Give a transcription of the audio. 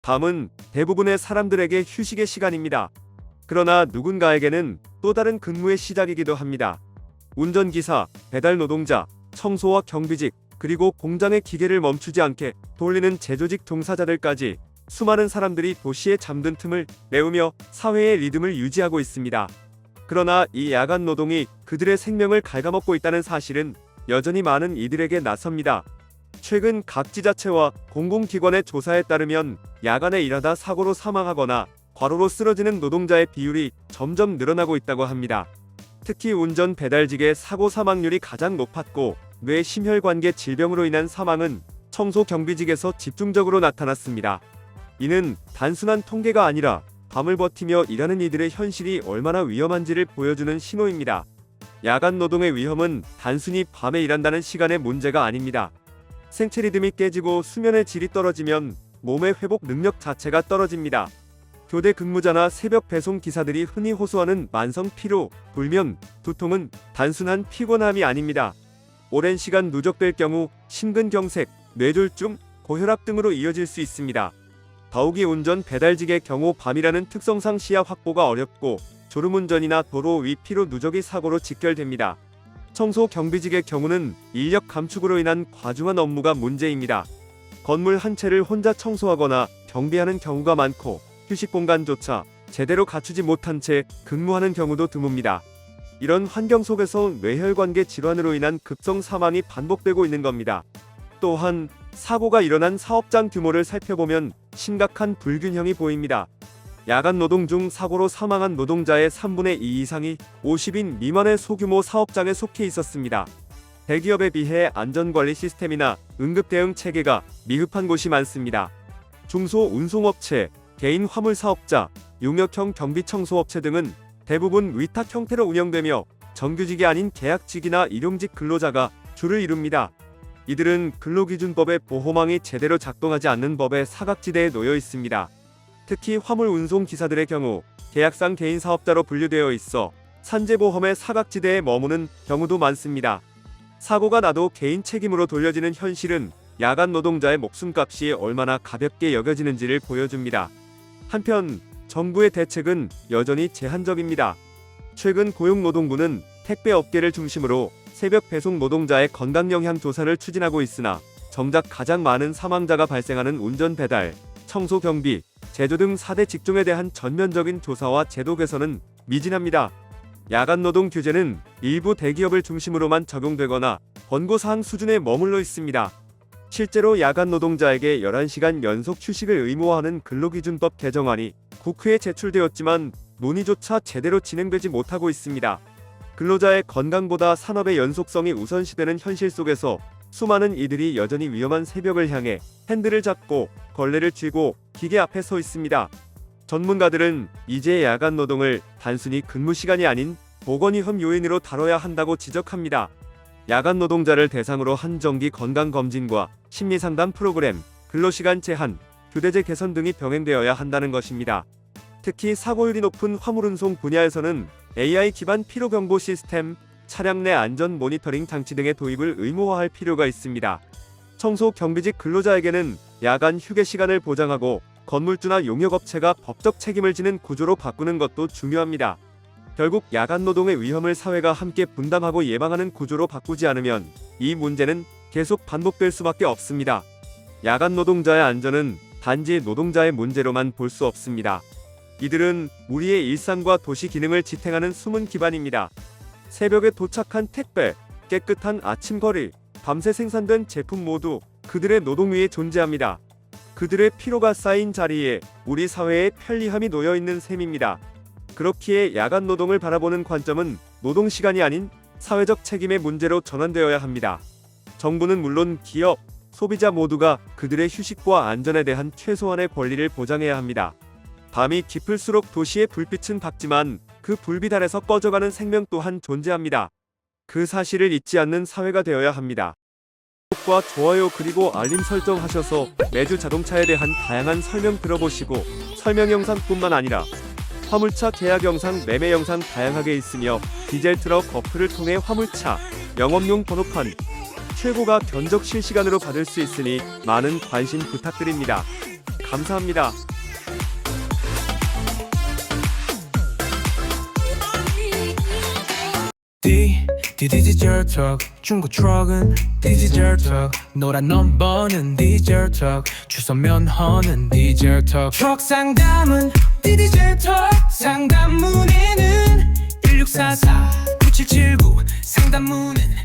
밤은 대부분의 사람들에게 휴식의 시간입니다. 그러나 누군가에게는 또 다른 근무의 시작이기도 합니다. 운전기사, 배달 노동자, 청소와 경비직, 그리고 공장의 기계를 멈추지 않게 돌리는 제조직 종사자들까지 수많은 사람들이 도시의 잠든 틈을 메우며 사회의 리듬을 유지하고 있습니다. 그러나 이 야간 노동이 그들의 생명을 갉아먹고 있다는 사실은 여전히 많은 이들에게 낯섭니다. 최근 각 지자체와 공공기관의 조사에 따르면 야간에 일하다 사고로 사망하거나 과로로 쓰러지는 노동자의 비율이 점점 늘어나고 있다고 합니다. 특히 운전 배달직의 사고 사망률이 가장 높았고 뇌 심혈관계 질병으로 인한 사망은 청소 경비직에서 집중적으로 나타났습니다. 이는 단순한 통계가 아니라 밤을 버티며 일하는 이들의 현실이 얼마나 위험한지를 보여주는 신호입니다. 야간 노동의 위험은 단순히 밤에 일한다는 시간의 문제가 아닙니다. 생체 리듬이 깨지고 수면의 질이 떨어지면 몸의 회복 능력 자체가 떨어집니다. 교대 근무자나 새벽 배송 기사들이 흔히 호소하는 만성 피로, 불면, 두통은 단순한 피곤함이 아닙니다. 오랜 시간 누적될 경우 심근경색, 뇌졸중, 고혈압 등으로 이어질 수 있습니다. 더욱이 운전 배달직의 경우 밤이라는 특성상 시야 확보가 어렵고 졸음운전이나 도로 위 피로 누적이 사고로 직결됩니다. 청소 경비직의 경우는 인력 감축으로 인한 과중한 업무가 문제입니다. 건물 한 채를 혼자 청소하거나 경비하는 경우가 많고 휴식 공간조차 제대로 갖추지 못한 채 근무하는 경우도 드뭅니다. 이런 환경 속에서 뇌혈관계 질환으로 인한 급성 사망이 반복되고 있는 겁니다. 또한 사고가 일어난 사업장 규모를 살펴보면 심각한 불균형이 보입니다. 야간 노동 중 사고로 사망한 노동자의 3분의 2 이상이 50인 미만의 소규모 사업장에 속해 있었습니다. 대기업에 비해 안전관리 시스템이나 응급대응 체계가 미흡한 곳이 많습니다. 중소운송업체, 개인 화물사업자, 용역형 경비청소업체 등은 대부분 위탁 형태로 운영되며 정규직이 아닌 계약직이나 일용직 근로자가 주를 이룹니다. 이들은 근로기준법의 보호망이 제대로 작동하지 않는 법의 사각지대에 놓여 있습니다. 특히 화물 운송 기사들의 경우 계약상 개인 사업자로 분류되어 있어 산재보험의 사각지대에 머무는 경우도 많습니다. 사고가 나도 개인 책임으로 돌려지는 현실은 야간 노동자의 목숨값이 얼마나 가볍게 여겨지는지를 보여줍니다. 한편 정부의 대책은 여전히 제한적입니다. 최근 고용노동부는 택배업계를 중심으로 새벽 배송 노동자의 건강 영향 조사를 추진하고 있으나 정작 가장 많은 사망자가 발생하는 운전 배달, 청소 경비, 제조 등 4대 직종에 대한 전면적인 조사와 제도 개선은 미진합니다. 야간 노동 규제는 일부 대기업을 중심으로만 적용되거나 권고사항 수준에 머물러 있습니다. 실제로 야간 노동자에게 11시간 연속 휴식을 의무화하는 근로기준법 개정안이 국회에 제출되었지만 논의조차 제대로 진행되지 못하고 있습니다. 근로자의 건강보다 산업의 연속성이 우선시되는 현실 속에서 수많은 이들이 여전히 위험한 새벽을 향해 핸들을 잡고 걸레를 쥐고 기계 앞에 서 있습니다. 전문가들은 이제 야간 노동을 단순히 근무 시간이 아닌 보건위험 요인으로 다뤄야 한다고 지적합니다. 야간 노동자를 대상으로 한 정기 건강검진과 심리상담 프로그램, 근로시간 제한, 교대제 개선 등이 병행되어야 한다는 것입니다. 특히 사고율이 높은 화물운송 분야에서는 AI 기반 피로경보 시스템, 차량 내 안전 모니터링 장치 등의 도입을 의무화할 필요가 있습니다. 청소 경비직 근로자에게는 야간 휴게 시간을 보장하고 건물주나 용역업체가 법적 책임을 지는 구조로 바꾸는 것도 중요합니다. 결국 야간 노동의 위험을 사회가 함께 분담하고 예방하는 구조로 바꾸지 않으면 이 문제는 계속 반복될 수밖에 없습니다. 야간 노동자의 안전은 단지 노동자의 문제로만 볼 수 없습니다. 이들은 우리의 일상과 도시 기능을 지탱하는 숨은 기반입니다. 새벽에 도착한 택배, 깨끗한 아침 거리, 밤새 생산된 제품 모두 그들의 노동 위에 존재합니다. 그들의 피로가 쌓인 자리에 우리 사회의 편리함이 놓여있는 셈입니다. 그렇기에 야간 노동을 바라보는 관점은 노동시간이 아닌 사회적 책임의 문제로 전환되어야 합니다. 정부는 물론 기업, 소비자 모두가 그들의 휴식과 안전에 대한 최소한의 권리를 보장해야 합니다. 밤이 깊을수록 도시의 불빛은 밝지만 그 불빛 아래서 꺼져가는 생명 또한 존재합니다. 그 사실을 잊지 않는 사회가 되어야 합니다. 구독과 좋아요 그리고 알림 설정하셔서 매주 자동차에 대한 다양한 설명 들어보시고 설명 영상뿐만 아니라 화물차 계약 영상, 매매 영상 다양하게 있으며 디젤 트럭 어플을 통해 화물차, 영업용 번호판, 최고가 견적 실시간으로 받을 수 있으니 많은 관심 부탁드립니다. 감사합니다. 디지털 턱 중고 트럭은 디지털 턱 노란 넘버는 디지털 턱 주소 면허는 디지털 턱 트럭 상담은 디지털 턱 상담 문의는 1644 9779 상담 문의는